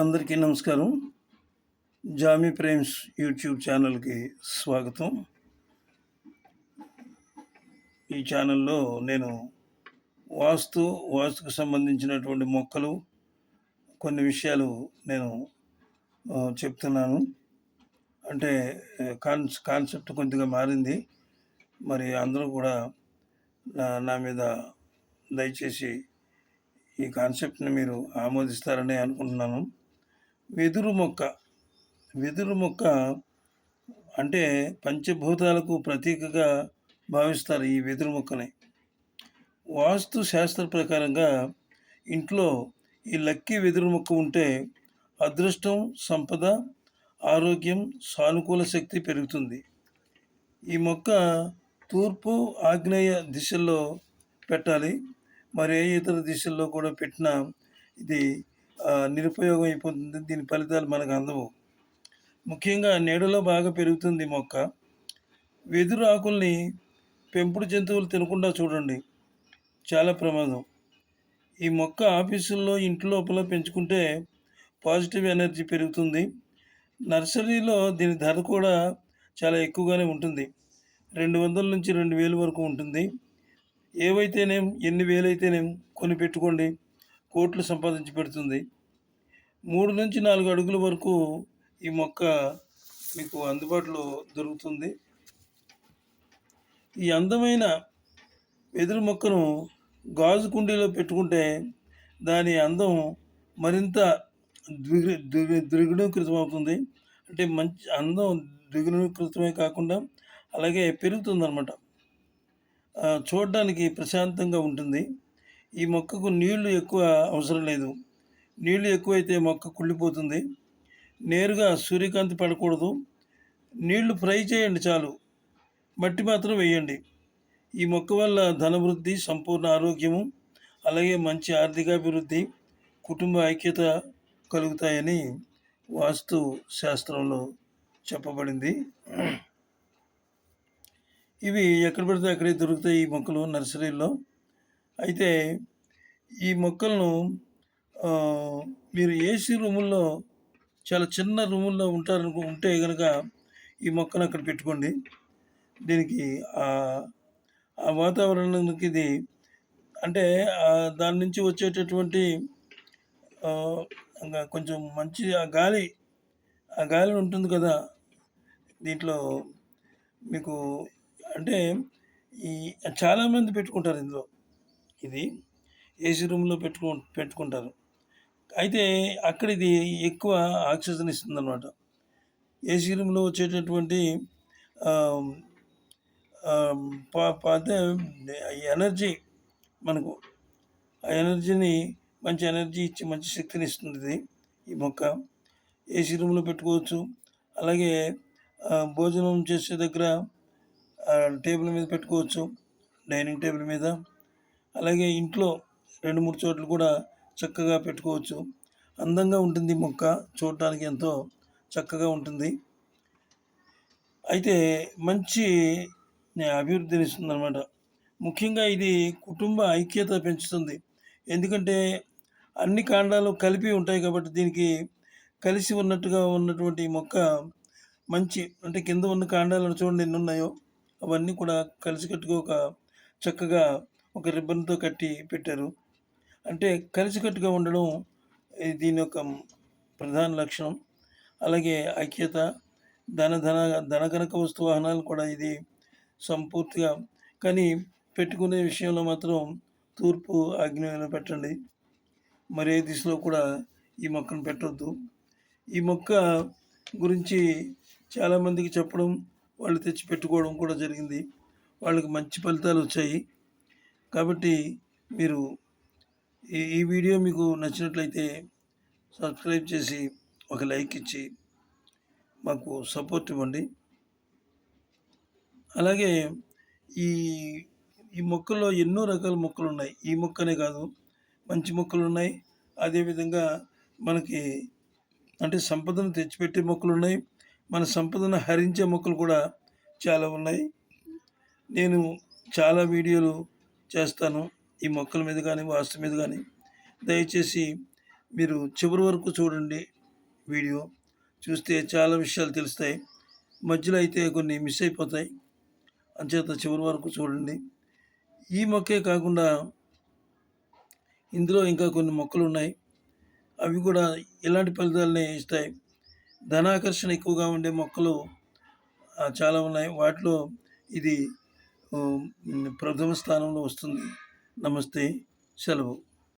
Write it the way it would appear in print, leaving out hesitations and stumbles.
అందరికీ నమస్కారం. Jamie Prem's YouTube ఛానల్‌కి స్వాగతం. ఈ ఛానల్‌లో నేను వాస్తుకు సంబంధించినటువంటి మొక్కలు, కొన్ని విషయాలు నేను చెప్తున్నాను. అంటే కాన్సెప్ట్ కొద్దిగా మారింది. మరి అందరూ కూడా నా మీద దయచేసి ఈ కాన్సెప్ట్‌ని మీరు ఆమోదిస్తారని అనుకుంటున్నాను. వెదురు మొక్క అంటే పంచభూతాలకు ప్రతీకగా భావిస్తారు ఈ వెదురు మొక్కని. వాస్తు శాస్త్ర ప్రకారంగా ఇంట్లో ఈ లక్కీ వెదురు మొక్క ఉంటే అదృష్టం, సంపద, ఆరోగ్యం, సానుకూల శక్తి పెరుగుతుంది. ఈ మొక్క తూర్పు, ఆగ్నేయ దిశల్లో పెట్టాలి. మరి ఏ ఇతర దిశల్లో కూడా పెట్టినా ఇది నిరుపయోగం అయిపోతుంది. దీని ఫలితాలు మనకు అందవు. ముఖ్యంగా నీడలో బాగా పెరుగుతుంది మొక్క. వెదురు ఆకుల్ని పెంపుడు జంతువులు తినకుండా చూడండి, చాలా ప్రమాదం. ఈ మొక్క ఆఫీసుల్లో, ఇంటి లోపల పెంచుకుంటే పాజిటివ్ ఎనర్జీ పెరుగుతుంది. నర్సరీలో దీని ధర కూడా చాలా ఎక్కువగానే ఉంటుంది. 200 నుంచి 2000 వరకు ఉంటుంది. ఏవైతేనేం, ఎన్ని వేలైతేనేం కొని పెట్టుకోండి, కోట్లు సంపాదించి పెడుతుంది. 3 నుంచి 4 అడుగుల వరకు ఈ మొక్క మీకు అందుబాటులో దొరుకుతుంది. ఈ అందమైన వెదురు మొక్కను గాజు కుండీలో పెట్టుకుంటే దాని అందం మరింత ద్విగుణీకృతం అవుతుంది. అంటే మంచి అందం ద్విగుణీకృతమే కాకుండా అలాగే పెరుగుతుందన్నమాట. చూడడానికి ప్రశాంతంగా ఉంటుంది. ఈ మొక్కకు నీళ్లు ఎక్కువ అవసరం లేదు. నీళ్లు ఎక్కువైతే మొక్క కుళ్ళిపోతుంది. నేరుగా సూర్యకాంతి పడకూడదు. నీళ్లు ఫ్రై చేయండి చాలు, మట్టి మాత్రం వేయండి. ఈ మొక్క వల్ల ధనవృద్ధి, సంపూర్ణ ఆరోగ్యము, అలాగే మంచి ఆర్థికాభివృద్ధి, కుటుంబ ఐక్యత కలుగుతాయని వాస్తు శాస్త్రంలో చెప్పబడింది. ఇవి ఎక్కడ పడితే అక్కడే దొరుకుతాయి ఈ మొక్కలు నర్సరీల్లో. అయితే ఈ మొక్కలను మీరు ఏసీ రూముల్లో, చాలా చిన్న రూముల్లో ఉంటే కనుక ఈ మొక్కను అక్కడ పెట్టుకోండి. దీనికి ఆ వాతావరణానికి ఇది అంటే దాని నుంచి వచ్చేటటువంటి కొంచెం మంచి ఆ గాలి ఉంటుంది కదా దీంట్లో మీకు. అంటే ఈ చాలామంది పెట్టుకుంటారు ఇందులో. ఇది ఏసీ రూమ్లో పెట్టుకుంటారు. అయితే అక్కడ ఇది ఎక్కువ ఆక్సిజన్ ఇస్తుందన్నమాట. ఏసీ రూమ్లో వచ్చేటటువంటి అదే ఎనర్జీ, మనకు ఆ ఎనర్జీని, మంచి ఎనర్జీ ఇచ్చి మంచి శక్తిని ఇస్తుంది ఈ మొక్క. ఏసీ రూమ్లో పెట్టుకోవచ్చు. అలాగే భోజనం చేసే దగ్గర టేబుల్ మీద పెట్టుకోవచ్చు, డైనింగ్ టేబుల్ మీద. అలాగే ఇంట్లో 2-3 చోట్ల కూడా చక్కగా పెట్టుకోవచ్చు. అందంగా ఉంటుంది మొక్క, చూడటానికి ఎంతో చక్కగా ఉంటుంది. అయితే మంచి అభివృద్ధిని ఇస్తుందన్నమాట. ముఖ్యంగా ఇది కుటుంబ ఐక్యత పెంచుతుంది. ఎందుకంటే అన్ని కాండాలు కలిపి ఉంటాయి కాబట్టి దీనికి కలిసి ఉన్నటువంటి మొక్క మంచి, అంటే కింద ఉన్న కాండాలను చూడండి ఎన్ని ఉన్నాయో, అవన్నీ కూడా కలిసికట్టుగా చక్కగా ఒక రిబ్బన్తో కట్టి పెట్టారు. అంటే కలిసికట్టుగా ఉండడం దీని యొక్క ప్రధాన లక్షణం. అలాగే ఐక్యత, ధనకనక వస్తు వాహనాలు కూడా ఇది సంపూర్తిగా. కానీ పెట్టుకునే విషయంలో మాత్రం తూర్పు, ఆగ్నేయంలో పెట్టండి. మరే దిశలో కూడా ఈ మొక్కను పెట్టొద్దు. ఈ మొక్క గురించి చాలామందికి చెప్పడం, వాళ్ళు తెచ్చి పెట్టుకోవడం కూడా జరిగింది. వాళ్ళకి మంచి ఫలితాలు వచ్చాయి. కాబట్టి మీరు ఈ వీడియో మీకు నచ్చినట్లయితే సబ్స్క్రైబ్ చేసి ఒక లైక్ ఇచ్చి మాకు సపోర్ట్ ఇవ్వండి. అలాగే ఈ ఈ మొక్కల్లో ఎన్నో రకాల మొక్కలు ఉన్నాయి. ఈ మొక్కనే కాదు, మంచి మొక్కలు ఉన్నాయి. అదేవిధంగా మనకి అంటే సంపదను తెచ్చిపెట్టే మొక్కలు ఉన్నాయి. మన సంపదను హరించే మొక్కలు కూడా చాలా ఉన్నాయి. నేను చాలా వీడియోలు చేస్తాను ఈ మొక్కల మీద కానీ, వాస్తు మీద కానీ. దయచేసి మీరు చివరి వరకు చూడండి వీడియో. చూస్తే చాలా విషయాలు తెలుస్తాయి. మధ్యలో అయితే కొన్ని మిస్ అయిపోతాయి. అంచేత చివరి వరకు చూడండి. ఈ మొక్కే కాకుండా ఇందులో ఇంకా కొన్ని మొక్కలున్నాయి. అవి కూడా ఇలాంటి ఫలితాలనే ఇస్తాయి. ధనాకర్షణ ఎక్కువగా ఉండే మొక్కలు చాలా ఉన్నాయి. వాటిలో ఇది ప్రథమ స్థానంలో వస్తుంది. నమస్తే. సెలవు.